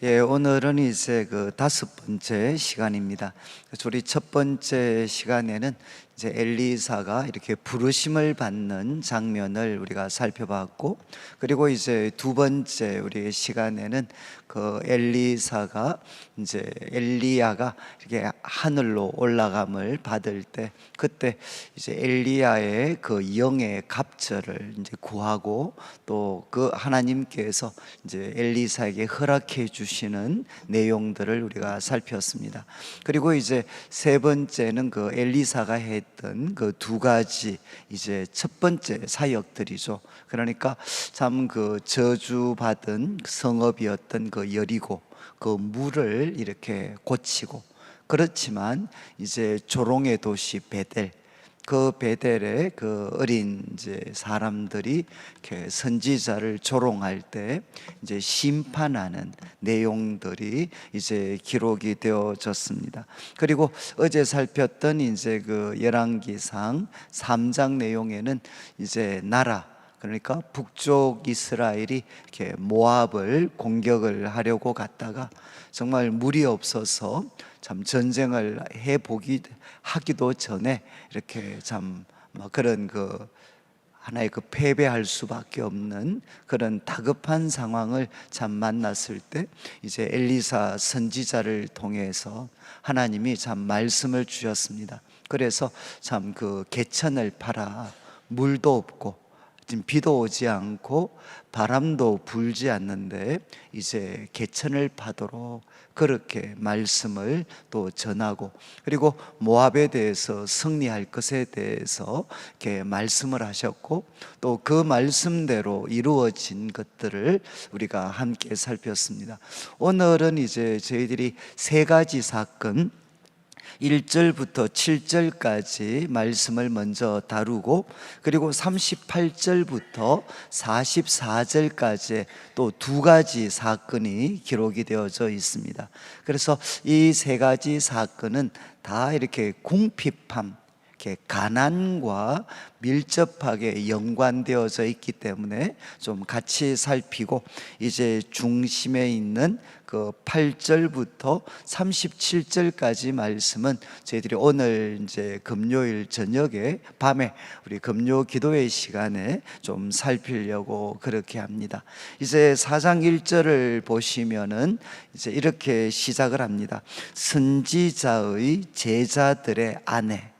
예, 오늘은 이제 그 5번째 시간입니다. 우리 첫 번째 시간에는 이제 엘리사가 이렇게 부르심을 받는 장면을 우리가 살펴봤고, 그리고 이제 두 번째 우리 시간에는 그 엘리사가 이제 엘리야가 이렇게 하늘로 올라감을 받을 때, 그때 이제 엘리야의 그 영의 갑절을 이제 구하고, 또 그 하나님께서 이제 엘리사에게 허락해 주시는 내용들을 우리가 살폈습니다. 그리고 이제 세 번째는 그 엘리사가 했던 그 두 가지 이제 첫 번째 사역들이죠. 그러니까 참 그 저주받은 성읍이었던 그 여리고, 그 물을 이렇게 고치고, 그렇지만 이제 조롱의 도시 베델, 그 베델의 그 어린 이제 사람들이 이렇게 선지자를 조롱할 때 이제 심판하는 내용들이 이제 기록이 되어졌습니다. 그리고 어제 살폈던 이제 그 열왕기상 3장 내용에는 이제 나라, 그러니까 북쪽 이스라엘이 이렇게 모압을 공격을 하려고 갔다가 정말 물이 없어서 참 전쟁을 하기도 전에 이렇게 참 그런 그 하나의 그 패배할 수밖에 없는 그런 다급한 상황을 참 만났을 때, 이제 엘리사 선지자를 통해서 하나님이 참 말씀을 주셨습니다. 그래서 참 그 개천을 파라, 물도 없고 지금 비도 오지 않고 바람도 불지 않는데 이제 개천을 파도록 그렇게 말씀을 또 전하고, 그리고 모압에 대해서 승리할 것에 대해서 이렇게 말씀을 하셨고, 또 그 말씀대로 이루어진 것들을 우리가 함께 살폈습니다. 오늘은 이제 저희들이 세 가지 사건, 1절부터 7절까지 말씀을 먼저 다루고, 그리고 38절부터 44절까지 또 두 가지 사건이 기록이 되어져 있습니다. 그래서 이 세 가지 사건은 다 이렇게 궁핍함, 이렇게 가난과 밀접하게 연관되어져 있기 때문에 좀 같이 살피고, 이제 중심에 있는 그 8절부터 37절까지 말씀은 저희들이 오늘 이제 금요일 저녁에 밤에 우리 금요 기도회 시간에 좀 살피려고 그렇게 합니다. 이제 4장 1절을 보시면은 이제 이렇게 시작을 합니다. 선지자의 제자들의 아내.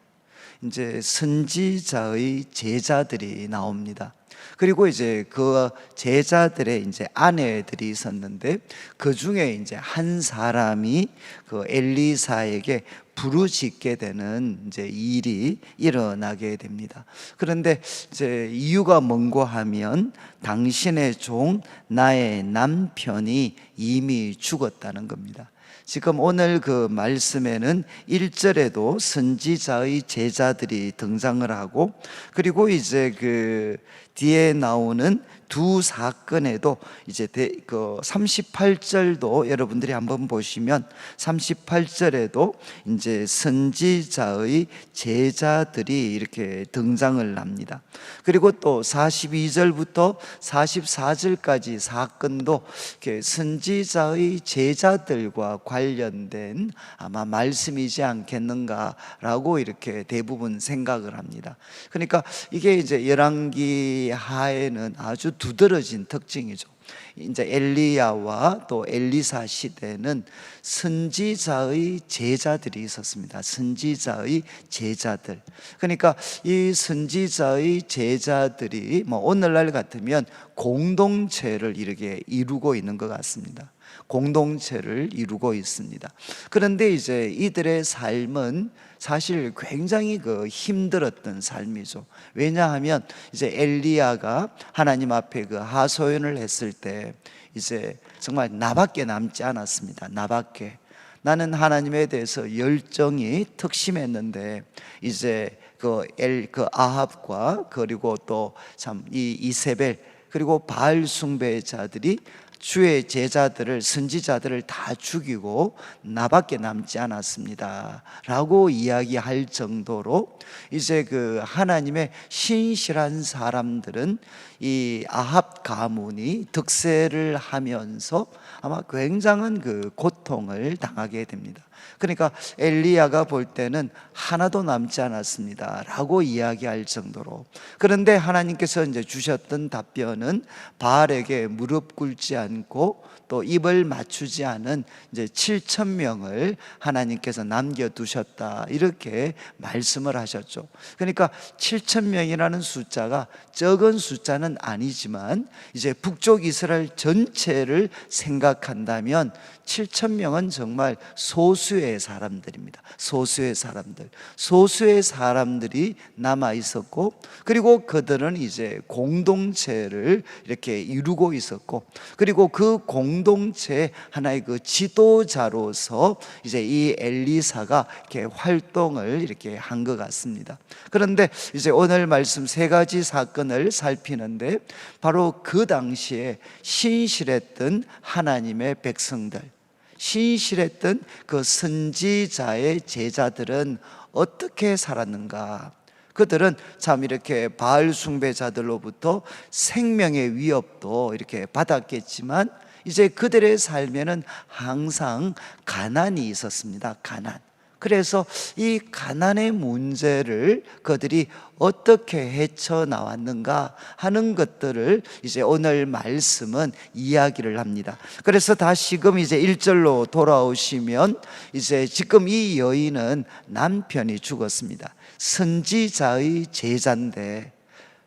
이제 선지자의 제자들이 나옵니다. 그리고 이제 그 제자들의 이제 아내들이 있었는데, 그 중에 이제 한 사람이 그 엘리사에게 부르짖게 되는 이제 일이 일어나게 됩니다. 그런데 이제 이유가 뭔고 하면, 당신의 종 나의 남편이 이미 죽었다는 겁니다. 지금 오늘 그 말씀에는 1절에도 선지자의 제자들이 등장을 하고, 그리고 이제 그 뒤에 나오는 두 사건에도 이제 그 38절도 여러분들이 한번 보시면 38절에도 이제 선지자의 제자들이 이렇게 등장을 합니다. 그리고 또 42절부터 44절까지 사건도 이렇게 선지자의 제자들과 관련된 아마 말씀이지 않겠는가라고 이렇게 대부분 생각을 합니다. 그러니까 이게 이제 열왕기 하에는 아주 두드러진 특징이죠. 이제 엘리야와 또 엘리사 시대는 선지자의 제자들이 있었습니다. 선지자의 제자들. 그러니까 이 선지자의 제자들이 뭐 오늘날 같으면 공동체를 이렇게 이루고 있는 것 같습니다. 공동체를 이루고 있습니다. 그런데 이제 이들의 삶은 사실 굉장히 그 힘들었던 삶이죠. 왜냐하면 이제 엘리야가 하나님 앞에 그 하소연을 했을 때 이제 정말 나밖에 남지 않았습니다. 나밖에. 나는 하나님에 대해서 열정이 특심했는데 이제 그 아합과 그리고 또 참 이 이세벨 그리고 바알 숭배자들이 주의 제자들을, 선지자들을 다 죽이고 나밖에 남지 않았습니다 라고 이야기할 정도로 이제 그 하나님의 신실한 사람들은 이 아합 가문이 득세를 하면서 아마 굉장한 그 고통을 당하게 됩니다. 그러니까 엘리야가 볼 때는 하나도 남지 않았습니다 라고 이야기할 정도로. 그런데 하나님께서 이제 주셨던 답변은 바알에게 무릎 꿇지 않고 또 입을 맞추지 않은 이제 7천 명을 하나님께서 남겨두셨다, 이렇게 말씀을 하셨죠. 그러니까 7천 명이라는 숫자가 적은 숫자는 아니지만 이제 북쪽 이스라엘 전체를 생각한다면 7천 명은 정말 소수의 사람들입니다. 소수의 사람들이 남아 있었고, 그리고 그들은 이제 공동체를 이렇게 이루고 있었고, 그리고 그 공동체 하나의 그 지도자로서 이제 이 엘리사가 이렇게 활동을 이렇게 한 것 같습니다. 그런데 이제 오늘 말씀 세 가지 사건을 살피는데, 바로 그 당시에 신실했던 하나님의 백성들, 신실했던 그 선지자의 제자들은 어떻게 살았는가? 그들은 참 이렇게 바알 숭배자들로부터 생명의 위협도 이렇게 받았겠지만, 이제 그들의 삶에는 항상 가난이 있었습니다. 가난. 그래서 이 가난의 문제를 그들이 어떻게 헤쳐나왔는가 하는 것들을 이제 오늘 말씀은 이야기를 합니다. 그래서 다시금 이제 1절로 돌아오시면, 이제 지금 이 여인은 남편이 죽었습니다. 선지자의 제자인데,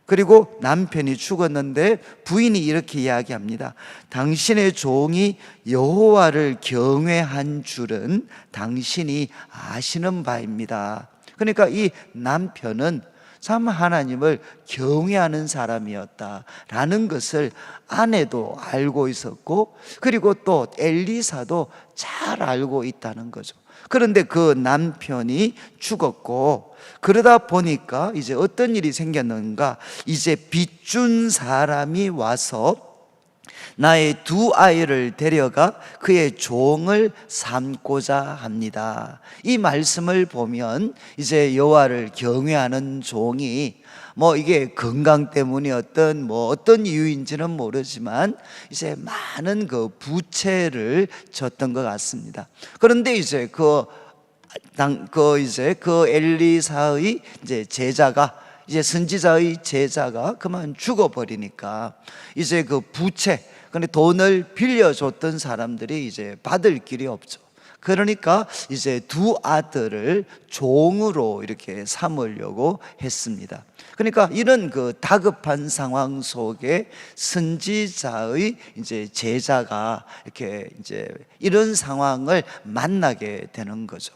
그리고 남편이 죽었는데 부인이 이렇게 이야기합니다. 당신의 종이 여호와를 경외한 줄은 당신이 아시는 바입니다. 그러니까 이 남편은 참 하나님을 경외하는 사람이었다라는 것을 아내도 알고 있었고, 그리고 또 엘리사도 잘 알고 있다는 거죠. 그런데 그 남편이 죽었고, 그러다 보니까 이제 어떤 일이 생겼는가? 이제 빚준 사람이 와서 나의 두 아이를 데려가 그의 종을 삼고자 합니다. 이 말씀을 보면 이제 여호와를 경외하는 종이 이게 건강 때문이었던 어떤 이유인지는 모르지만 이제 많은 그 부채를 졌던 것 같습니다. 그런데 이제 그 엘리사의 이제 제자가, 이제 선지자의 제자가 그만 죽어버리니까 이제 그 부채, 근데 돈을 빌려줬던 사람들이 이제 받을 길이 없죠. 그러니까 이제 두 아들을 종으로 이렇게 삼으려고 했습니다. 그러니까 이런 그 다급한 상황 속에 선지자의 이제 제자가 이렇게 이제 이런 상황을 만나게 되는 거죠.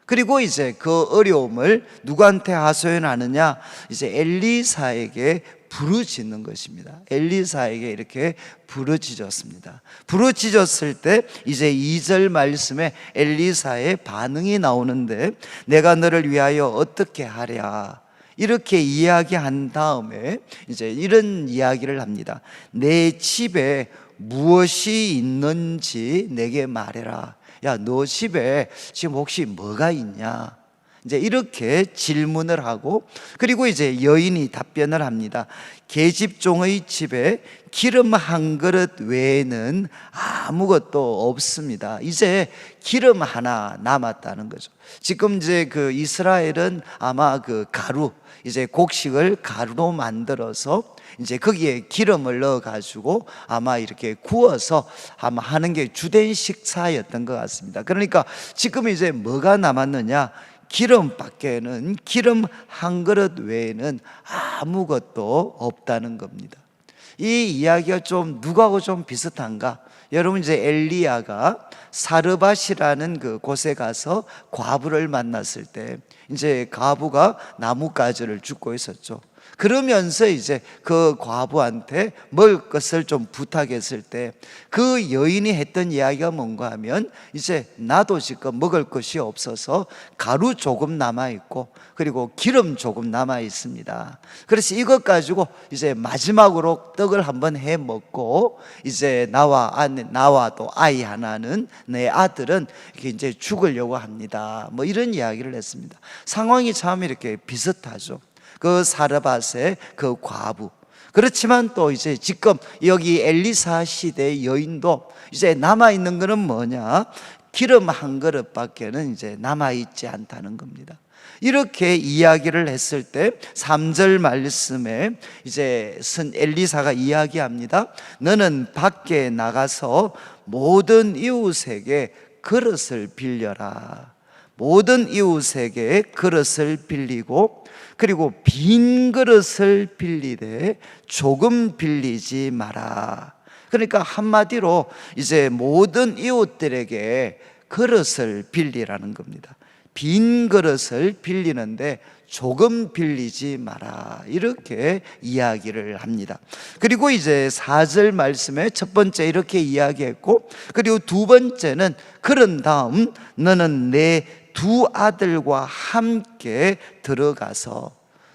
그리고 이제 그 어려움을 누구한테 하소연하느냐? 이제 엘리사에게 부르짖는 것입니다. 엘리사에게 이렇게 부르짖었습니다. 부르짖었을 때 이제 2절 말씀에 엘리사의 반응이 나오는데, 내가 너를 위하여 어떻게 하랴, 이렇게 이야기한 다음에 이제 이런 이야기를 합니다. 내 집에 무엇이 있는지 내게 말해라. 야, 너 집에 지금 혹시 뭐가 있냐? 이제 이렇게 질문을 하고, 그리고 이제 여인이 답변을 합니다. 계집종의 집에 기름 한 그릇 외에는 아무것도 없습니다. 이제 기름 하나 남았다는 거죠. 지금 이제 그 이스라엘은 아마 그 가루, 이제 곡식을 가루로 만들어서 이제 거기에 기름을 넣어 가지고 아마 이렇게 구워서 아마 하는 게 주된 식사였던 것 같습니다. 그러니까 지금 이제 뭐가 남았느냐? 기름밖에는, 기름 한 그릇 외에는 아무것도 없다는 겁니다. 이 이야기가 좀 누구하고 좀 비슷한가? 여러분, 이제 엘리야가 사르밧이라는 그 곳에 가서 과부를 만났을 때, 이제 과부가 나뭇가지를 줍고 있었죠. 그러면서 이제 그 과부한테 먹을 것을 좀 부탁했을 때 그 여인이 했던 이야기가 뭔가 하면, 이제 나도 지금 먹을 것이 없어서 가루 조금 남아있고 그리고 기름 조금 남아있습니다. 그래서 이것 가지고 이제 마지막으로 떡을 한번 해 먹고, 이제 나와 또 아이 하나는, 내 아들은 이렇게 이제 죽으려고 합니다. 이런 이야기를 했습니다. 상황이 참 이렇게 비슷하죠. 그 사르밧의 그 과부, 그렇지만 또 이제 지금 여기 엘리사 시대의 여인도 이제 남아있는 거는 뭐냐? 기름 한 그릇밖에는 이제 남아있지 않다는 겁니다. 이렇게 이야기를 했을 때 3절 말씀에 이제 엘리사가 이야기합니다. 너는 밖에 나가서 모든 이웃에게 그릇을 빌려라. 모든 이웃에게 그릇을 빌리고, 그리고 빈 그릇을 빌리되 조금 빌리지 마라. 그러니까 한마디로 이제 모든 이웃들에게 그릇을 빌리라는 겁니다. 빈 그릇을 빌리는데 조금 빌리지 마라, 이렇게 이야기를 합니다. 그리고 이제 4절 말씀에 첫 번째 이렇게 이야기했고, 그리고 두 번째는 그런 다음 너는 내 두 아들과 함께 들어가서,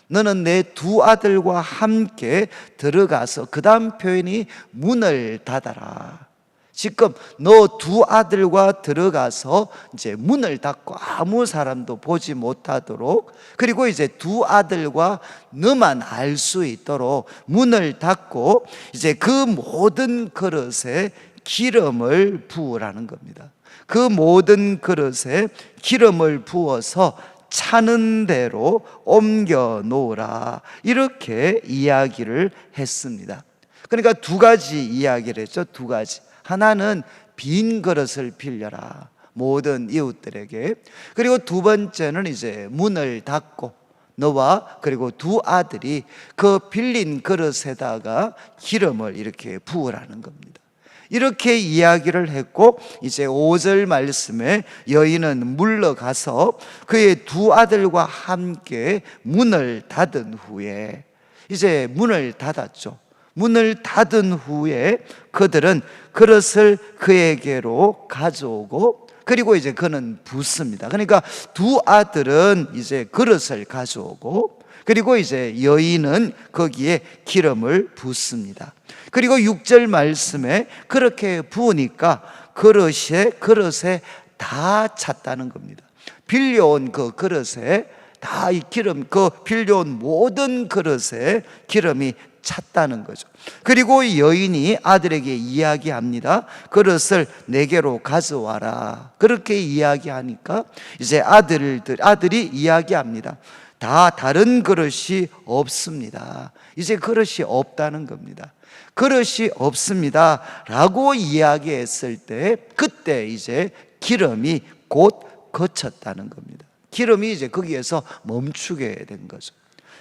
너는 내 두 아들과 함께 들어가서, 그 다음 표현이 문을 닫아라. 지금 너 두 아들과 들어가서 이제 문을 닫고 아무 사람도 보지 못하도록, 그리고 이제 두 아들과 너만 알 수 있도록 문을 닫고 이제 그 모든 그릇에 기름을 부으라는 겁니다. 그 모든 그릇에 기름을 부어서 차는 대로 옮겨 놓으라, 이렇게 이야기를 했습니다. 그러니까 두 가지 이야기를 했죠. 두 가지. 하나는 빈 그릇을 빌려라, 모든 이웃들에게. 그리고 두 번째는 이제 문을 닫고 너와 그리고 두 아들이 그 빌린 그릇에다가 기름을 이렇게 부으라는 겁니다. 이렇게 이야기를 했고, 이제 5절 말씀에 여인은 물러가서 그의 두 아들과 함께 문을 닫은 후에, 이제 문을 닫았죠. 문을 닫은 후에 그들은 그릇을 그에게로 가져오고, 그리고 이제 그는 붓습니다. 그러니까 두 아들은 이제 그릇을 가져오고, 그리고 이제 여인은 거기에 기름을 붓습니다. 그리고 6절 말씀에 그렇게 부으니까 그릇에 다 찼다는 겁니다. 빌려온 그 그릇에 다 이 기름, 그 빌려온 모든 그릇에 기름이 찼다는 거죠. 그리고 여인이 아들에게 이야기합니다. 그릇을 내게로 가져와라. 그렇게 이야기하니까 이제 아들이 이야기합니다. 다 다른 그릇이 없습니다. 이제 그릇이 없다는 겁니다. 그릇이 없습니다 라고 이야기했을 때, 그때 이제 기름이 곧 거쳤다는 겁니다. 기름이 이제 거기에서 멈추게 된 거죠.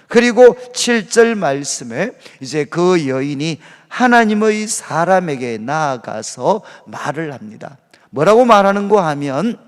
그리고 7절 말씀에 이제 그 여인이 하나님의 사람에게 나아가서 말을 합니다. 뭐라고 말하는고 하면,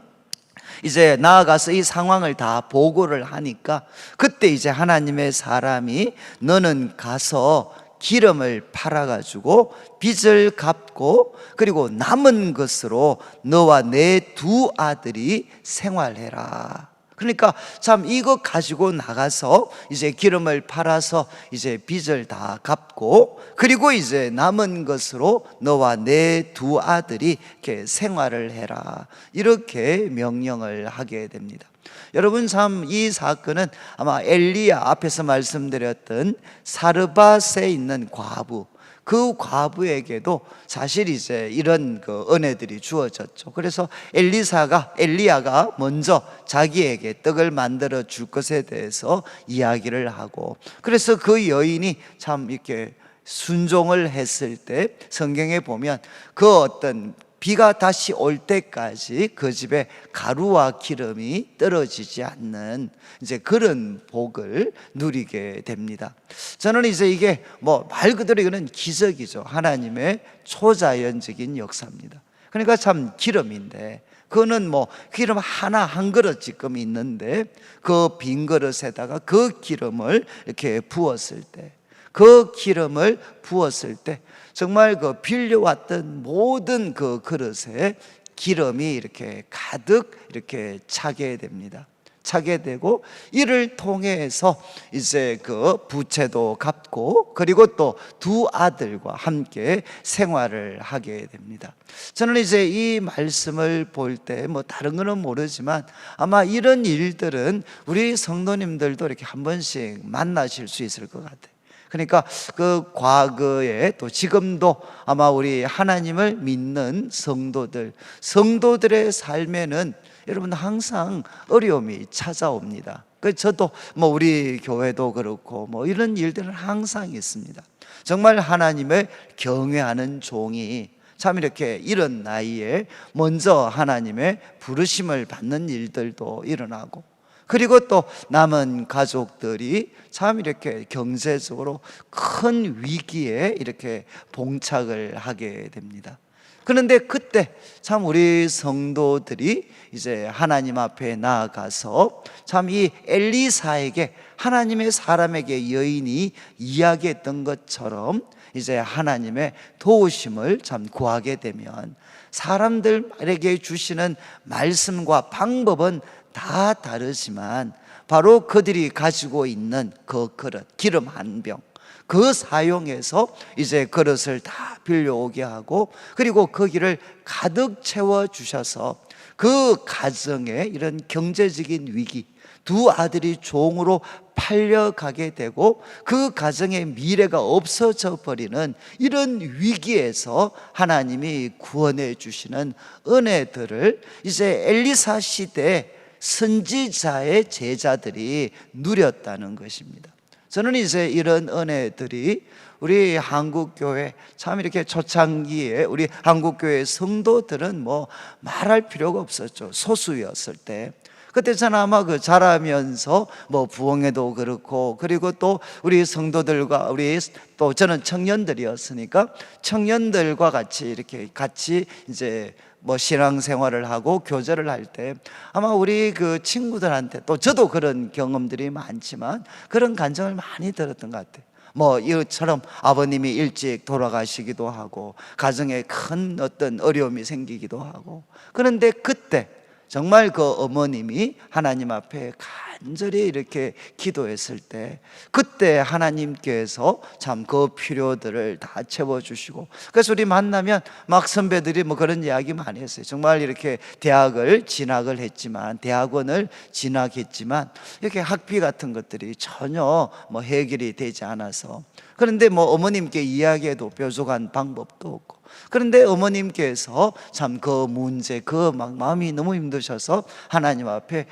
이제 나아가서 이 상황을 다 보고를 하니까 그때 이제 하나님의 사람이 너는 가서 기름을 팔아가지고 빚을 갚고, 그리고 남은 것으로 너와 내 두 아들이 생활해라. 그러니까 참 이거 가지고 나가서 이제 기름을 팔아서 이제 빚을 다 갚고, 그리고 이제 남은 것으로 너와 내 두 아들이 이렇게 생활을 해라, 이렇게 명령을 하게 됩니다. 여러분, 참 이 사건은 아마 엘리야, 앞에서 말씀드렸던 사르밧에 있는 과부, 그 과부에게도 사실 이제 이런 그 은혜들이 주어졌죠. 그래서 엘리야가 먼저 자기에게 떡을 만들어 줄 것에 대해서 이야기를 하고, 그래서 그 여인이 참 이렇게 순종을 했을 때 성경에 보면 그 어떤 비가 다시 올 때까지 그 집에 가루와 기름이 떨어지지 않는 이제 그런 복을 누리게 됩니다. 저는 이제 이게 뭐 말 그대로 이거는 기적이죠. 하나님의 초자연적인 역사입니다. 그러니까 참 기름인데, 그거는 뭐 기름 하나 한 그릇 지금 있는데 그 빈 그릇에다가 그 기름을 이렇게 부었을 때, 그 기름을 부었을 때 정말 그 빌려왔던 모든 그 그릇에 기름이 이렇게 가득 이렇게 차게 됩니다. 차게 되고, 이를 통해서 이제 그 부채도 갚고, 그리고 또 두 아들과 함께 생활을 하게 됩니다. 저는 이제 이 말씀을 볼 때 뭐 다른 거는 모르지만 아마 이런 일들은 우리 성도님들도 이렇게 한 번씩 만나실 수 있을 것 같아요. 그러니까 그 과거에 또 지금도 아마 우리 하나님을 믿는 성도들의 삶에는 여러분 항상 어려움이 찾아옵니다. 저도 뭐 우리 교회도 그렇고 뭐 이런 일들은 항상 있습니다. 정말 하나님을 경외하는 종이 참 이렇게 이런 나이에 먼저 하나님의 부르심을 받는 일들도 일어나고, 그리고 또 남은 가족들이 참 이렇게 경제적으로 큰 위기에 이렇게 봉착을 하게 됩니다. 그런데 그때 참 우리 성도들이 이제 하나님 앞에 나아가서 참 이 엘리사에게 하나님의 사람에게 여인이 이야기했던 것처럼 이제 하나님의 도우심을 참 구하게 되면 사람들에게 주시는 말씀과 방법은 다 다르지만 바로 그들이 가지고 있는 그 그릇, 기름 한 병, 그 사용해서 이제 그릇을 다 빌려오게 하고, 그리고 거기를 가득 채워 주셔서 그 가정에 이런 경제적인 위기, 두 아들이 종으로 팔려가게 되고 그 가정의 미래가 없어져 버리는 이런 위기에서 하나님이 구원해 주시는 은혜들을 이제 엘리사 시대에 선지자의 제자들이 누렸다는 것입니다. 저는 이제 이런 은혜들이 우리 한국교회 참 이렇게 초창기에 우리 한국교회 성도들은 뭐 말할 필요가 없었죠. 소수였을 때. 그때 저는 아마 그 자라면서 뭐 부흥회도 그렇고, 그리고 또 우리 성도들과 우리 또 저는 청년들이었으니까 청년들과 같이 이렇게 같이 이제 뭐 신앙생활을 하고 교제를 할 때 아마 우리 그 친구들한테, 또 저도 그런 경험들이 많지만 그런 간증을 많이 들었던 것 같아요. 뭐 이처럼 아버님이 일찍 돌아가시기도 하고 가정에 큰 어떤 어려움이 생기기도 하고, 그런데 그때 정말 그 어머님이 하나님 앞에 간절히 이렇게 기도했을 때 그때 하나님께서 참 그 필요들을 다 채워주시고, 그래서 우리 만나면 막 선배들이 뭐 그런 이야기 많이 했어요. 정말 이렇게 대학을 진학을 했지만, 대학원을 진학했지만 이렇게 학비 같은 것들이 전혀 뭐 해결이 되지 않아서, 그런데 뭐 어머님께 이야기해도 뾰족한 방법도 없고, 그런데 어머님께서 참 그 문제, 그 막 마음이 너무 힘드셔서 하나님 앞에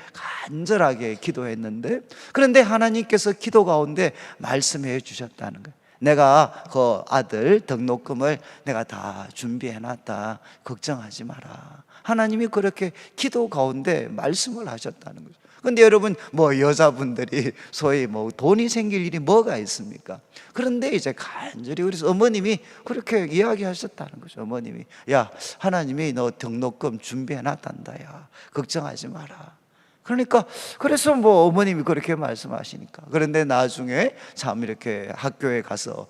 간절하게 기도했는데, 그런데 하나님께서 기도 가운데 말씀해 주셨다는 거예요. 내가 그 아들 등록금을 내가 다 준비해 놨다, 걱정하지 마라. 하나님이 그렇게 기도 가운데 말씀을 하셨다는 거죠. 근데 여러분, 뭐 여자분들이 소위 뭐 돈이 생길 일이 뭐가 있습니까? 그런데 이제 간절히 우리 어머님이 그렇게 이야기하셨다는 거죠. 어머님이, 야, 하나님이 너 등록금 준비해 놨단다, 야, 걱정하지 마라. 그러니까 그래서 뭐 어머님이 그렇게 말씀하시니까, 그런데 나중에 참 이렇게 학교에 가서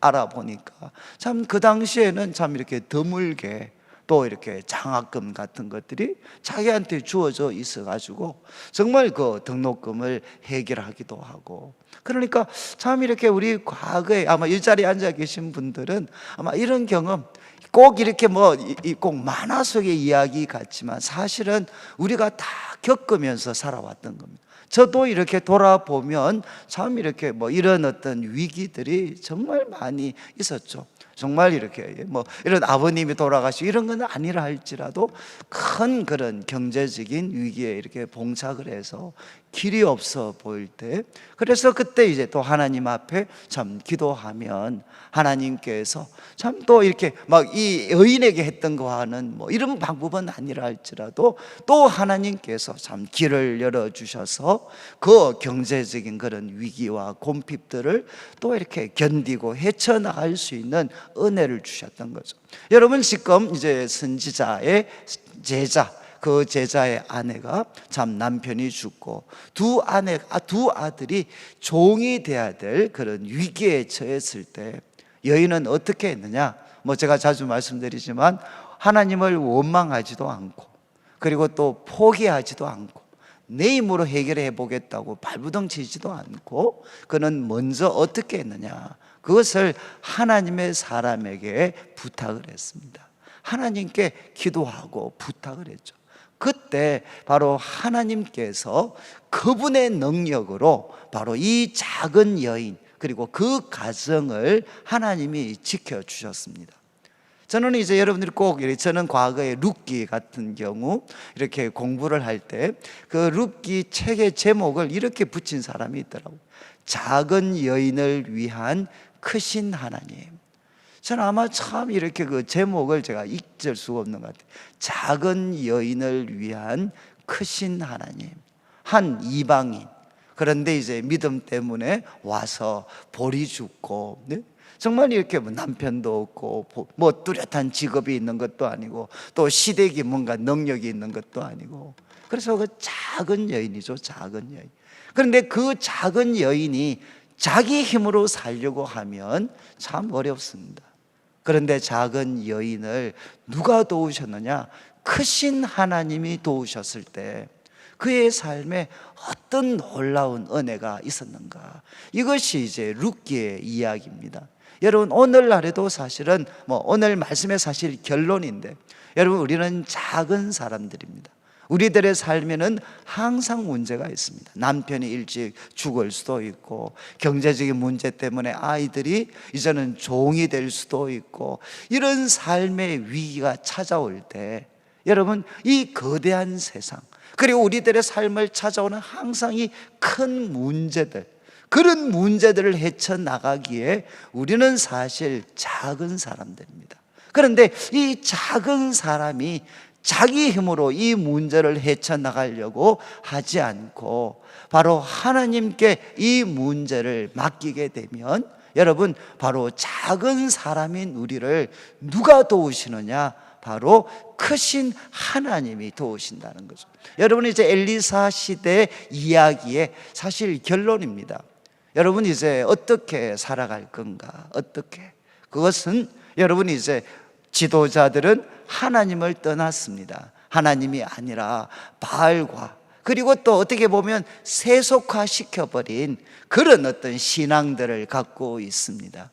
알아보니까 참 그 당시에는 참 이렇게 드물게 또 이렇게 장학금 같은 것들이 자기한테 주어져 있어가지고 정말 그 등록금을 해결하기도 하고, 그러니까 참 이렇게 우리 과거에 아마 이 자리에 앉아 계신 분들은 아마 이런 경험 꼭 이렇게 뭐 꼭 만화 속의 이야기 같지만 사실은 우리가 다 겪으면서 살아왔던 겁니다. 저도 이렇게 돌아보면 참 이렇게 뭐 이런 어떤 위기들이 정말 많이 있었죠. 정말 이렇게 뭐 이런 아버님이 돌아가시고 이런 건 아니라 할지라도 큰 그런 경제적인 위기에 이렇게 봉착을 해서 길이 없어 보일 때, 그래서 그때 이제 또 하나님 앞에 참 기도하면 하나님께서 참 또 이렇게 막 이 여인에게 했던 거와는 뭐 이런 방법은 아니라 할지라도 또 하나님께서 참 길을 열어주셔서 그 경제적인 그런 위기와 곰핍들을 또 이렇게 견디고 헤쳐나갈 수 있는 은혜를 주셨던 거죠. 여러분, 지금 이제 선지자의 제자, 그 제자의 아내가 참 남편이 죽고 두 아들이 종이 돼야 될 그런 위기에 처했을 때 여인은 어떻게 했느냐? 뭐 제가 자주 말씀드리지만 하나님을 원망하지도 않고, 그리고 또 포기하지도 않고, 내 힘으로 해결해 보겠다고 발부둥치지도 않고, 그는 먼저 어떻게 했느냐? 그것을 하나님의 사람에게 부탁을 했습니다. 하나님께 기도하고 부탁을 했죠. 그때 바로 하나님께서 그분의 능력으로 바로 이 작은 여인, 그리고 그 가정을 하나님이 지켜주셨습니다. 저는 이제 여러분들이 꼭, 저는 과거에 룻기 같은 경우 이렇게 공부를 할 때 그 룻기 책의 제목을 이렇게 붙인 사람이 있더라고요. 작은 여인을 위한 크신 하나님. 저는 아마 참 이렇게 그 제목을 제가 잊을 수가 없는 것 같아요. 작은 여인을 위한 크신 하나님. 한 이방인, 그런데 이제 믿음 때문에 와서 볼이 죽고, 네? 정말 이렇게 뭐 남편도 없고 뭐 뚜렷한 직업이 있는 것도 아니고 또 시댁이 뭔가 능력이 있는 것도 아니고, 그래서 그 작은 여인이죠. 작은 여인. 그런데 그 작은 여인이 자기 힘으로 살려고 하면 참 어렵습니다. 그런데 작은 여인을 누가 도우셨느냐? 크신 하나님이 도우셨을 때 그의 삶에 어떤 놀라운 은혜가 있었는가? 이것이 이제 룻기의 이야기입니다. 여러분, 오늘날에도 사실은 오늘 말씀의 사실 결론인데, 여러분, 우리는 작은 사람들입니다. 우리들의 삶에는 항상 문제가 있습니다. 남편이 일찍 죽을 수도 있고, 경제적인 문제 때문에 아이들이 이제는 종이 될 수도 있고, 이런 삶의 위기가 찾아올 때, 여러분, 이 거대한 세상, 그리고 우리들의 삶을 찾아오는 항상 이 큰 문제들, 그런 문제들을 헤쳐나가기에 우리는 사실 작은 사람들입니다. 그런데 이 작은 사람이 자기 힘으로 이 문제를 헤쳐나가려고 하지 않고 바로 하나님께 이 문제를 맡기게 되면, 여러분, 바로 작은 사람인 우리를 누가 도우시느냐? 바로 크신 하나님이 도우신다는 거죠. 여러분, 이제 엘리사 시대 이야기의 사실 결론입니다. 여러분, 이제 어떻게 살아갈 건가? 어떻게? 그것은 여러분, 이제 지도자들은 하나님을 떠났습니다. 하나님이 아니라 바알과, 그리고 또 어떻게 보면 세속화시켜버린 그런 어떤 신앙들을 갖고 있습니다.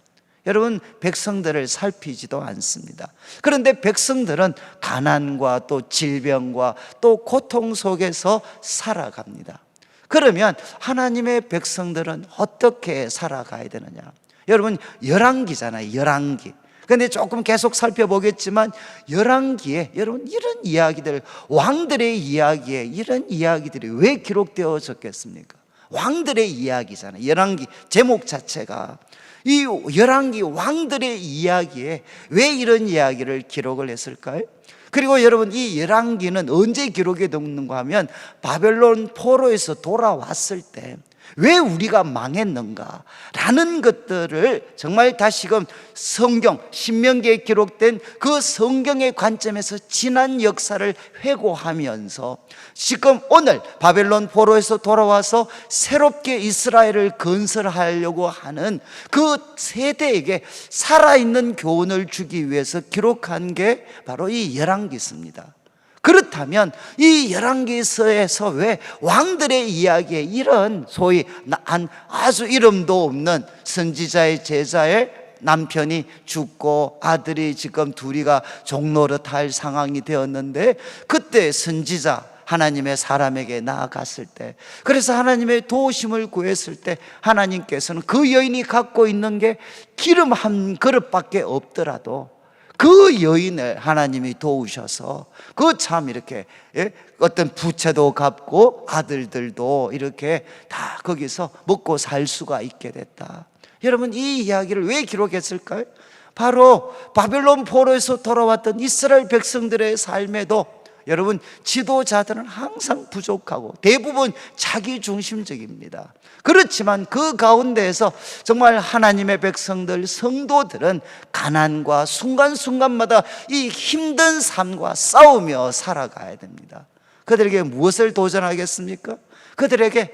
여러분, 백성들을 살피지도 않습니다. 그런데 백성들은 가난과 또 질병과 또 고통 속에서 살아갑니다. 그러면 하나님의 백성들은 어떻게 살아가야 되느냐? 여러분, 열왕기잖아요. 열왕기. 근데 조금 계속 살펴보겠지만, 열왕기에 여러분 이런 이야기들, 왕들의 이야기에 이런 이야기들이 왜 기록되어졌겠습니까? 왕들의 이야기잖아요. 열왕기 제목 자체가. 이 열왕기 왕들의 이야기에 왜 이런 이야기를 기록을 했을까요? 그리고 여러분, 이 열왕기는 언제 기록이 되는가 하면 바벨론 포로에서 돌아왔을 때 왜 우리가 망했는가 라는 것들을 정말 다시금 성경 신명기에 기록된 그 성경의 관점에서 지난 역사를 회고하면서 지금 오늘 바벨론 포로에서 돌아와서 새롭게 이스라엘을 건설하려고 하는 그 세대에게 살아있는 교훈을 주기 위해서 기록한 게 바로 이 열왕기서입니다. 그렇다면 이 열왕기서에서 왜 왕들의 이야기에 이런 소위 아주 이름도 없는 선지자의 제자의 남편이 죽고 아들이 지금 둘이가 종노릇할 상황이 되었는데, 그때 선지자 하나님의 사람에게 나아갔을 때, 그래서 하나님의 도우심을 구했을 때 하나님께서는 그 여인이 갖고 있는 게 기름 한 그릇밖에 없더라도 그 여인을 하나님이 도우셔서 그 참 이렇게 어떤 부채도 갚고 아들들도 이렇게 다 거기서 먹고 살 수가 있게 됐다. 여러분, 이 이야기를 왜 기록했을까요? 바로 바벨론 포로에서 돌아왔던 이스라엘 백성들의 삶에도 여러분, 지도자들은 항상 부족하고 대부분 자기중심적입니다. 그렇지만 그 가운데에서 정말 하나님의 백성들, 성도들은 가난과 순간순간마다 이 힘든 삶과 싸우며 살아가야 됩니다. 그들에게 무엇을 도전하겠습니까? 그들에게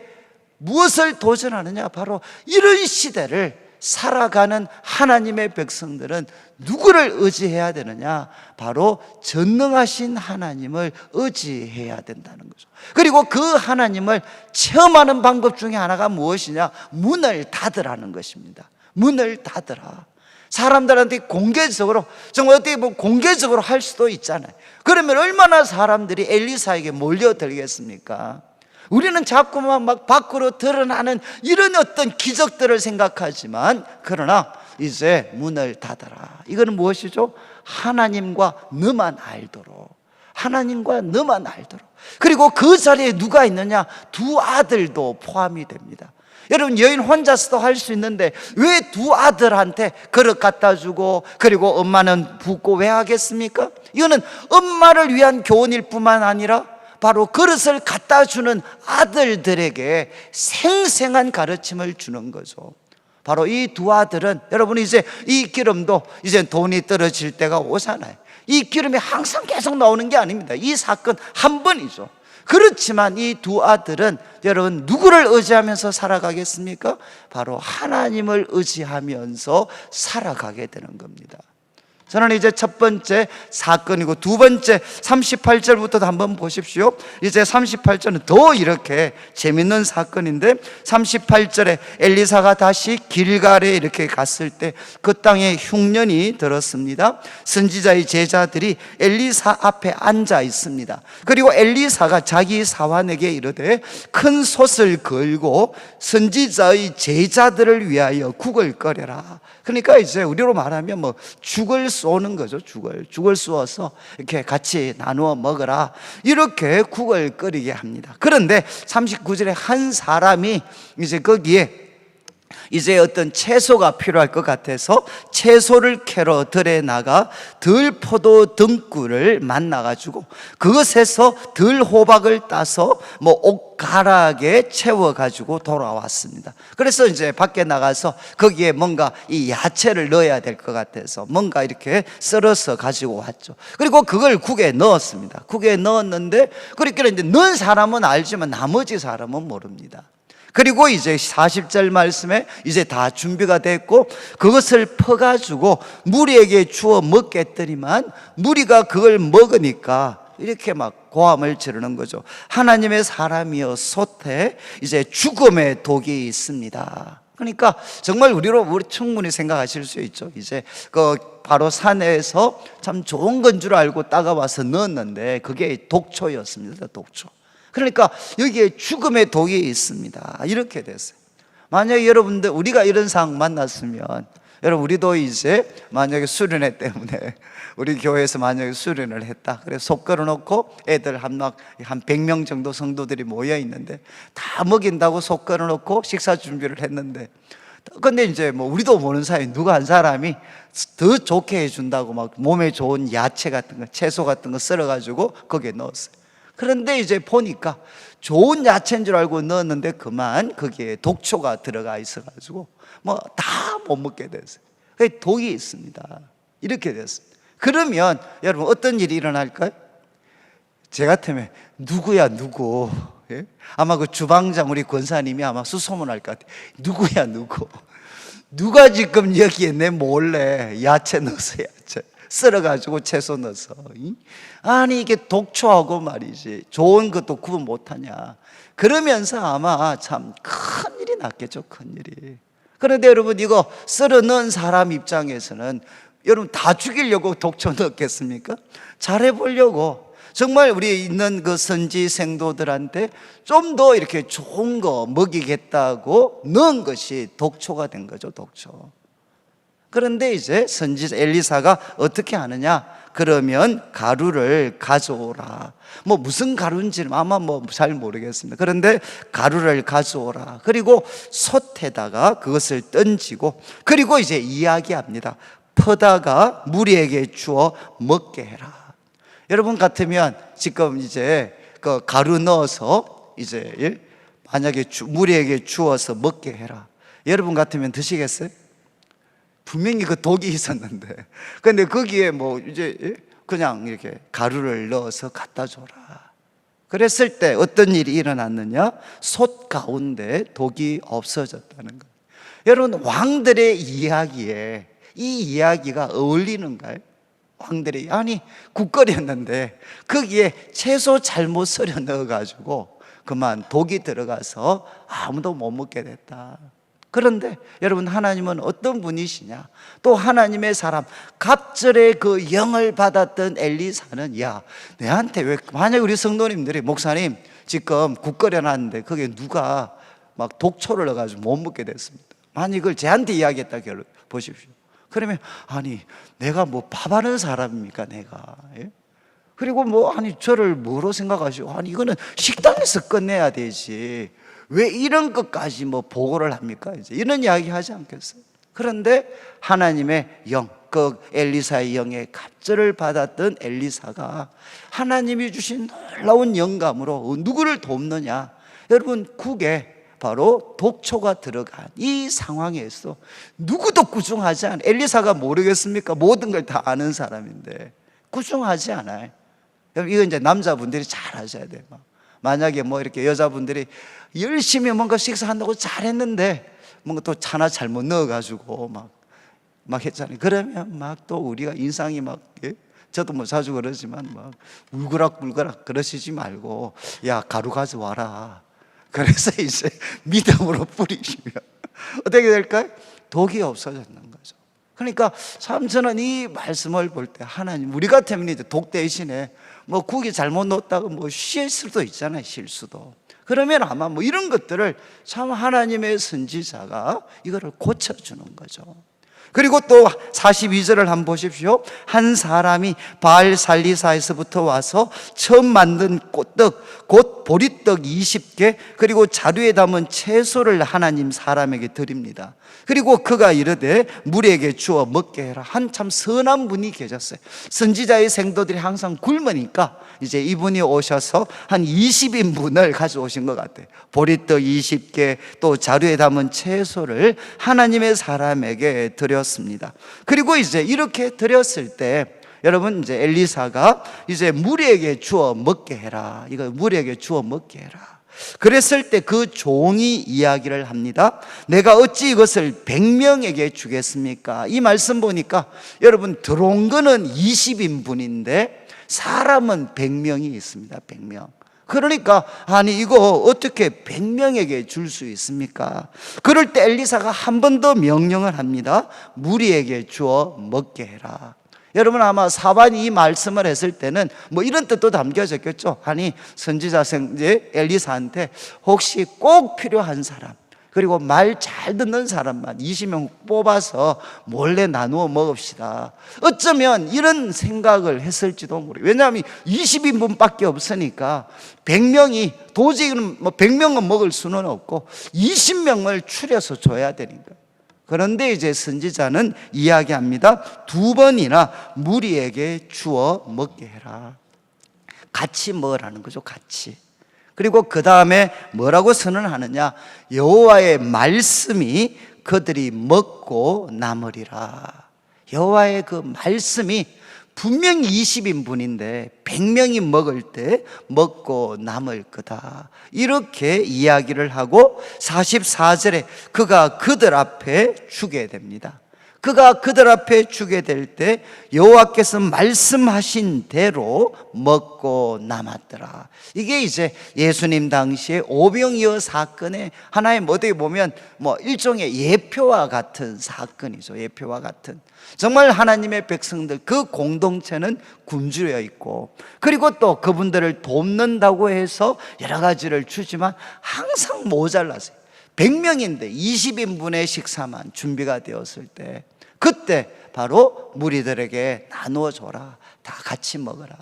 무엇을 도전하느냐? 바로 이런 시대를 살아가는 하나님의 백성들은 누구를 의지해야 되느냐? 바로 전능하신 하나님을 의지해야 된다는 거죠. 그리고 그 하나님을 체험하는 방법 중에 하나가 무엇이냐? 문을 닫으라는 것입니다. 문을 닫으라. 사람들한테 공개적으로, 정말 어떻게 보면 공개적으로 할 수도 있잖아요. 그러면 얼마나 사람들이 엘리사에게 몰려들겠습니까? 우리는 자꾸만 막 밖으로 드러나는 이런 어떤 기적들을 생각하지만, 그러나 이제 문을 닫아라. 이거는 무엇이죠? 하나님과 너만 알도록, 하나님과 너만 알도록. 그리고 그 자리에 누가 있느냐? 두 아들도 포함이 됩니다. 여러분, 여인 혼자서도 할 수 있는데 왜 두 아들한테 그릇 갖다 주고 그리고 엄마는 붓고 왜 하겠습니까? 이거는 엄마를 위한 교훈일 뿐만 아니라 바로 그릇을 갖다 주는 아들들에게 생생한 가르침을 주는 거죠. 바로 이 두 아들은, 여러분, 이제 이 기름도 이제 돈이 떨어질 때가 오잖아요. 이 기름이 항상 계속 나오는 게 아닙니다. 이 사건 한 번이죠. 그렇지만 이 두 아들은, 여러분, 누구를 의지하면서 살아가겠습니까? 바로 하나님을 의지하면서 살아가게 되는 겁니다. 저는 이제 첫 번째 사건이고, 두 번째 38절부터 한번 보십시오. 이제 38절은 더 이렇게 재밌는 사건인데, 38절에 엘리사가 다시 길갈에 이렇게 갔을 때 그 땅에 흉년이 들었습니다. 선지자의 제자들이 엘리사 앞에 앉아 있습니다. 그리고 엘리사가 자기 사환에게 이르되 큰 솥을 걸고 선지자의 제자들을 위하여 국을 끓여라. 그러니까 이제 우리로 말하면 뭐 죽을 쏘는 거죠. 죽을 쏘아서 이렇게 같이 나누어 먹어라, 이렇게 국을 끓이게 합니다. 그런데 39절에 한 사람이 이제 거기에 이제 어떤 채소가 필요할 것 같아서 채소를 캐러 들에 나가 들포도 등굴을 만나가지고 그것에서 들호박을 따서 뭐 옷가락에 채워가지고 돌아왔습니다. 그래서 이제 밖에 나가서 거기에 뭔가 이 야채를 넣어야 될 것 같아서 뭔가 이렇게 썰어서 가지고 왔죠. 그리고 그걸 국에 넣었습니다. 국에 넣었는데, 그렇게 이제 넣은 사람은 알지만 나머지 사람은 모릅니다. 그리고 이제 40절 말씀에 이제 다 준비가 됐고 그것을 퍼가지고 무리에게 주어 먹겠더니만 무리가 그걸 먹으니까 이렇게 막 고함을 지르는 거죠. 하나님의 사람이여 솥에 이제 죽음의 독이 있습니다. 그러니까 정말 우리로 충분히 생각하실 수 있죠. 이제 그 바로 산에서 참 좋은 건 줄 알고 따가와서 넣었는데 그게 독초였습니다. 독초. 그러니까 여기에 죽음의 독이 있습니다. 이렇게 됐어요. 만약에 여러분들, 우리가 이런 상황 만났으면, 여러분, 우리도 이제 만약에 수련회 때문에 우리 교회에서 만약에 수련을 했다. 그래서 속 걸어놓고 애들 한 100명 정도 성도들이 모여 있는데 다 먹인다고 속 걸어놓고 식사 준비를 했는데, 근데 이제 뭐 우리도 모르는 사이에 누가 한 사람이 더 좋게 해준다고 막 몸에 좋은 야채 같은 거, 채소 같은 거 썰어가지고 거기에 넣었어요. 그런데 이제 보니까 좋은 야채인 줄 알고 넣었는데 그만 거기에 독초가 들어가 있어가지고 뭐 다 못 먹게 됐어요. 독이 있습니다. 이렇게 됐습니다. 그러면 여러분 어떤 일이 일어날까요? 제 같으면 누구야 누구, 예? 아마 그 주방장 우리 권사님이 아마 수소문할 것 같아요. 누구야 누구, 누가 지금 여기에 내 몰래 야채 넣어서 야채 썰어가지고 채소 넣어서, 아니 이게 독초하고 말이지 좋은 것도 구분 못하냐, 그러면서 아마 참 큰일이 났겠죠. 큰일이. 그런데 여러분, 이거 썰어 넣은 사람 입장에서는 여러분 다 죽이려고 독초 넣었겠습니까? 잘해보려고 정말 우리 있는 그 선지 생도들한테 좀 더 이렇게 좋은 거 먹이겠다고 넣은 것이 독초가 된 거죠. 독초. 그런데 이제 선지자 엘리사가 어떻게 하느냐? 그러면 가루를 가져오라. 뭐 무슨 가루인지는 아마 뭐 잘 모르겠습니다. 그런데 가루를 가져오라. 그리고 솥에다가 그것을 던지고, 그리고 이제 이야기합니다. 퍼다가 무리에게 주어 먹게 해라. 여러분 같으면 지금 이제 그 가루 넣어서 이제 만약에 무리에게 주어서 먹게 해라. 여러분 같으면 드시겠어요? 분명히 그 독이 있었는데, 근데 거기에 뭐 이제 그냥 이렇게 가루를 넣어서 갖다 줘라. 그랬을 때 어떤 일이 일어났느냐? 솥 가운데 독이 없어졌다는 거예요. 여러분, 왕들의 이야기에 이 이야기가 어울리는가요? 왕들이, 아니 국 끓였는데 거기에 채소 잘못 썰어 넣어가지고 그만 독이 들어가서 아무도 못 먹게 됐다. 그런데 여러분, 하나님은 어떤 분이시냐? 또 하나님의 사람, 갑절에 그 영을 받았던 엘리사는, 야, 내한테 왜, 만약 우리 성도님들이 목사님 지금 국 끓여놨는데 그게 누가 막 독초를 넣어가지고 못 먹게 됐습니다. 만약 이걸 저한테 이야기했다 보십시오. 그러면 아니 내가 뭐 밥하는 사람입니까 내가? 예? 그리고 뭐 아니 저를 뭐로 생각하시고, 아니 이거는 식당에서 끝내야 되지 왜 이런 것까지 뭐 보고를 합니까? 이제 이런 이야기 하지 않겠어요? 그런데 하나님의 영, 그 엘리사의 영의 갑절을 받았던 엘리사가 하나님이 주신 놀라운 영감으로 누구를 돕느냐? 여러분, 국에 바로 독초가 들어간 이 상황에서 누구도 꾸중하지 않아요. 엘리사가 모르겠습니까? 모든 걸 다 아는 사람인데 꾸중하지 않아요. 이거 이제 남자분들이 잘 하셔야 돼요. 만약에 뭐 이렇게 여자분들이 열심히 뭔가 식사한다고 잘했는데 뭔가 또 하나 잘못 넣어가지고 막 했잖아요. 그러면 막 또 우리가 인상이 막, 예? 저도 뭐 자주 그러지만 막 울그락불그락 그러시지 말고 야 가루 가져와라. 그래서 이제 믿음으로 뿌리시면 어떻게 될까요? 독이 없어졌는 거죠. 그러니까 참 저는 이 말씀을 볼 때 하나님, 우리 같으면 이제 독 대신에 뭐 국이 잘못 넣었다고 뭐 쉴 수도 있잖아요. 실수도. 그러면 아마 뭐 이런 것들을 참 하나님의 선지자가 이거를 고쳐주는 거죠. 그리고 또 42절을 한번 보십시오. 한 사람이 바알 살리사에서부터 와서 처음 만든 꽃떡 곧 보리떡 20개 그리고 자루에 담은 채소를 하나님 사람에게 드립니다. 그리고 그가 이르되 무리에게 주어 먹게 해라. 한참 선한 분이 계셨어요. 선지자의 생도들이 항상 굶으니까 이제 이분이 오셔서 한 20인분을 가져오신 것 같아요. 보리떡 20개 또 자루에 담은 채소를 하나님의 사람에게 드렸습니다. 그리고 이제 이렇게 드렸을 때 여러분, 이제 엘리사가 이제 무리에게 주어 먹게 해라. 이거 무리에게 주어 먹게 해라. 그랬을 때 그 종이 이야기를 합니다. 내가 어찌 이것을 100명에게 주겠습니까? 이 말씀 보니까 여러분, 들어온 거는 20인분인데 사람은 100명이 있습니다. 100명. 그러니까 아니 이거 어떻게 100명에게 줄 수 있습니까? 그럴 때 엘리사가 한 번 더 명령을 합니다. 무리에게 주어 먹게 해라. 여러분, 아마 사반이 이 말씀을 했을 때는 뭐 이런 뜻도 담겨졌겠죠. 아니 선지자 엘리사한테 혹시 꼭 필요한 사람, 그리고 말 잘 듣는 사람만 20명 뽑아서 몰래 나누어 먹읍시다. 어쩌면 이런 생각을 했을지도 모르겠어요. 왜냐하면 20인분밖에 없으니까 100명이 도저히 뭐 100명은 먹을 수는 없고 20명을 추려서 줘야 되니까. 그런데 이제 선지자는 이야기합니다. 2번이나 무리에게 주어 먹게 해라. 같이 먹으라는 거죠. 같이. 그리고 그 다음에 뭐라고 선언하느냐? 여호와의 말씀이 그들이 먹고 남으리라. 여호와의 그 말씀이 분명히 20인분인데 100명이 먹을 때 먹고 남을 거다. 이렇게 이야기를 하고 44절에 그가 그들 앞에 주게 됩니다. 그가 그들 앞에 주게 될 때 여호와께서 말씀하신 대로 먹고 남았더라. 이게 이제 예수님 당시에 오병이어 사건의 하나의 어떻게 보면 뭐 일종의 예표와 같은 사건이죠. 예표와 같은. 정말 하나님의 백성들 그 공동체는 굶주려 있고, 그리고 또 그분들을 돕는다고 해서 여러 가지를 주지만 항상 모자랐어요. 100명인데 20인분의 식사만 준비가 되었을 때 그때 바로 무리들에게 나누어 줘라. 다 같이 먹어라.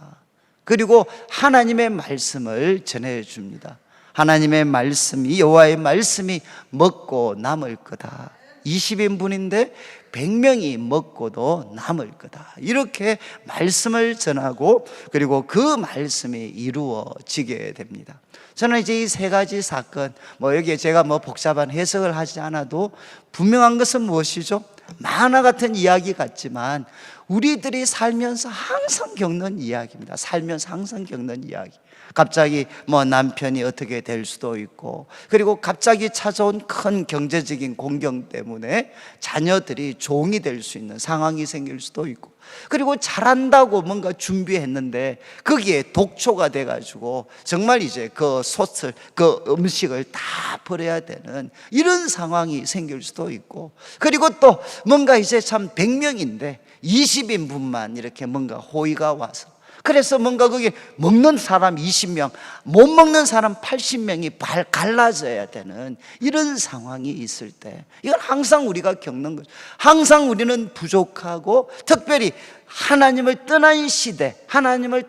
그리고 하나님의 말씀을 전해 줍니다. 하나님의 말씀이, 여호와의 말씀이 먹고 남을 거다. 20인분인데 100명이 먹고도 남을 거다. 이렇게 말씀을 전하고 그리고 그 말씀이 이루어지게 됩니다. 저는 이제 이 세 가지 사건, 뭐 여기에 제가 뭐 복잡한 해석을 하지 않아도 분명한 것은 무엇이죠? 만화 같은 이야기 같지만 우리들이 살면서 항상 겪는 이야기입니다. 살면서 항상 겪는 이야기. 갑자기 뭐 남편이 어떻게 될 수도 있고, 그리고 갑자기 찾아온 큰 경제적인 공경 때문에 자녀들이 종이 될 수 있는 상황이 생길 수도 있고, 그리고 잘한다고 뭔가 준비했는데 거기에 독초가 돼가지고 정말 이제 그 소스, 그 음식을 다 버려야 되는 이런 상황이 생길 수도 있고, 그리고 또 뭔가 이제 참 100명인데 20인분만 이렇게 뭔가 호의가 와서 그래서 뭔가 거기 먹는 사람 20명, 못 먹는 사람 80명이 갈라져야 되는 이런 상황이 있을 때, 이건 항상 우리가 겪는 거죠. 항상 우리는 부족하고, 특별히 하나님을 떠난 시대, 하나님의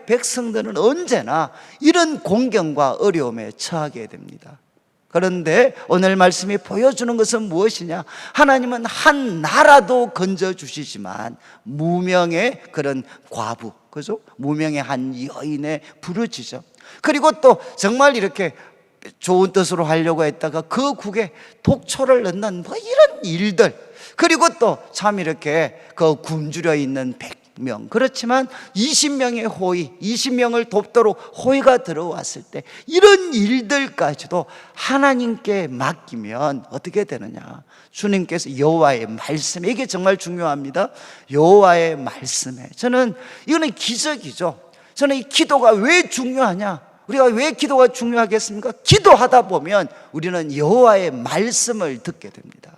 백성들은 언제나 이런 공경과 어려움에 처하게 됩니다. 그런데 오늘 말씀이 보여주는 것은 무엇이냐? 하나님은 한 나라도 건져주시지만 무명의 그런 과부, 그죠? 무명의 한 여인에 부르짖어. 그리고 또 정말 이렇게 좋은 뜻으로 하려고 했다가 그 국에 독초를 넣는 뭐 이런 일들, 그리고 또 참 이렇게 그 굶주려 있는 100명, 그렇지만 20명의 호의, 20명을 돕도록 호의가 들어왔을 때 이런 일들까지도 하나님께 맡기면 어떻게 되느냐? 주님께서 여호와의 말씀에, 이게 정말 중요합니다. 여호와의 말씀에, 저는 이거는 기적이죠. 저는 이 기도가 왜 중요하냐? 우리가 왜 기도가 중요하겠습니까? 기도하다 보면 우리는 여호와의 말씀을 듣게 됩니다.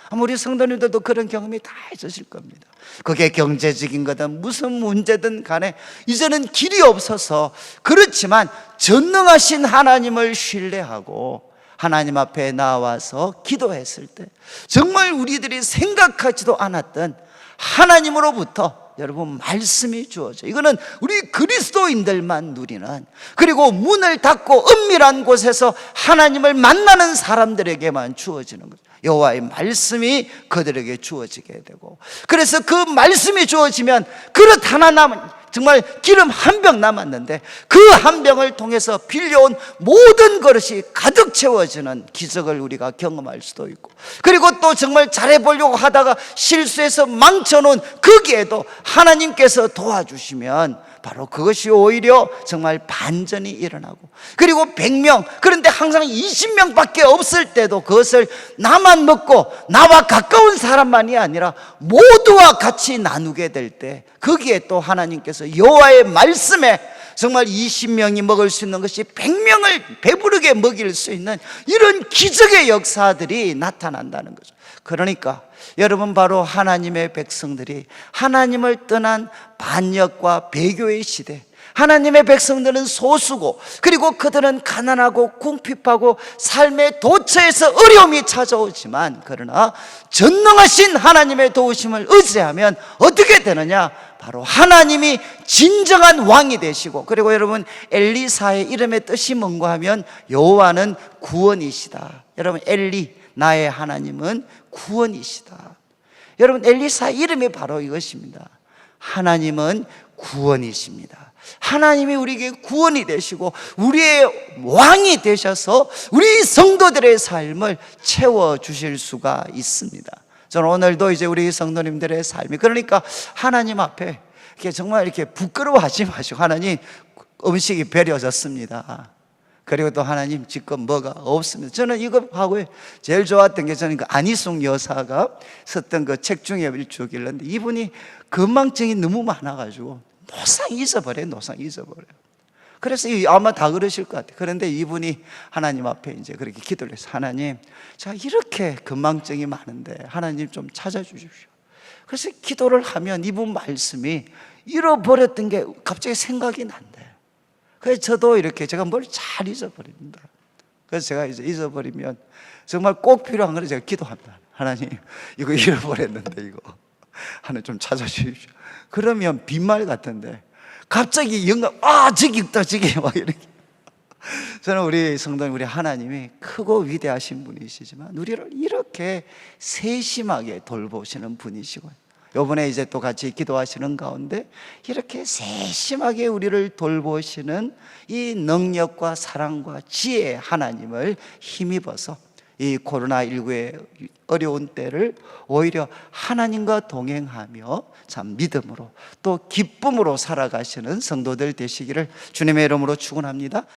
아마 우리 성도님들도 그런 경험이 다 있으실 겁니다. 그게 경제적인 거든 무슨 문제든 간에 이제는 길이 없어서, 그렇지만 전능하신 하나님을 신뢰하고 하나님 앞에 나와서 기도했을 때 정말 우리들이 생각하지도 않았던 하나님으로부터 여러분 말씀이 주어져. 이거는 우리 그리스도인들만 누리는, 그리고 문을 닫고 은밀한 곳에서 하나님을 만나는 사람들에게만 주어지는 거죠. 여호와의 말씀이 그들에게 주어지게 되고, 그래서 그 말씀이 주어지면 그릇 하나 남은, 정말 기름 한 병 남았는데 그 한 병을 통해서 빌려온 모든 그릇이 가득 채워지는 기적을 우리가 경험할 수도 있고, 그리고 또 정말 잘해보려고 하다가 실수해서 망쳐놓은 거기에도 하나님께서 도와주시면 바로 그것이 오히려 정말 반전이 일어나고, 그리고 100명, 그런데 항상 20명밖에 없을 때도 그것을 나만 먹고 나와 가까운 사람만이 아니라 모두와 같이 나누게 될 때 거기에 또 하나님께서 여호와의 말씀에 정말 20명이 먹을 수 있는 것이 100명을 배부르게 먹일 수 있는 이런 기적의 역사들이 나타난다는 거죠. 그러니까 여러분, 바로 하나님의 백성들이 하나님을 떠난 반역과 배교의 시대, 하나님의 백성들은 소수고, 그리고 그들은 가난하고 궁핍하고 삶의 도처에서 어려움이 찾아오지만, 그러나 전능하신 하나님의 도우심을 의지하면 어떻게 되느냐? 바로 하나님이 진정한 왕이 되시고, 그리고 여러분, 엘리사의 이름의 뜻이 뭔가 하면 여호와는 구원이시다. 여러분, 엘리, 나의 하나님은 구원이시다. 여러분, 엘리사 이름이 바로 이것입니다. 하나님은 구원이십니다. 하나님이 우리에게 구원이 되시고 우리의 왕이 되셔서 우리 성도들의 삶을 채워주실 수가 있습니다. 저는 오늘도 이제 우리 성도님들의 삶이, 그러니까 하나님 앞에 이렇게 정말 이렇게 부끄러워하지 마시고, 하나님, 음식이 배려졌습니다. 그리고 또 하나님, 지금 뭐가 없습니다. 저는 이거 하고 제일 좋았던 게, 저는 그 안희숙 여사가 썼던 그 책 중에 쭉 읽었는데, 이분이 건망증이 너무 많아가지고 노상 잊어버려요. 그래서 아마 다 그러실 것 같아요. 그런데 이분이 하나님 앞에 이제 그렇게 기도를 해서, 하나님, 제가 이렇게 건망증이 많은데 하나님 좀 찾아주십시오. 그래서 기도를 하면 이분 말씀이 잃어버렸던 게 갑자기 생각이 난대. 그래서 저도 이렇게 제가 뭘 잘 잊어버립니다. 그래서 제가 이제 잊어버리면 정말 꼭 필요한 거는 제가 기도합니다. 하나님, 이거 잃어버렸는데 이거 하나님 좀 찾아주십시오. 그러면 빈말 같은데 갑자기 영감, 저기 있다, 저기 막 이렇게. 저는 우리 성도님, 우리 하나님이 크고 위대하신 분이시지만 우리를 이렇게 세심하게 돌보시는 분이시고요, 요번에 이제 또 같이 기도하시는 가운데 이렇게 세심하게 우리를 돌보시는 이 능력과 사랑과 지혜의 하나님을 힘입어서 이 코로나19의 어려운 때를 오히려 하나님과 동행하며 참 믿음으로 또 기쁨으로 살아가시는 성도들 되시기를 주님의 이름으로 축원합니다.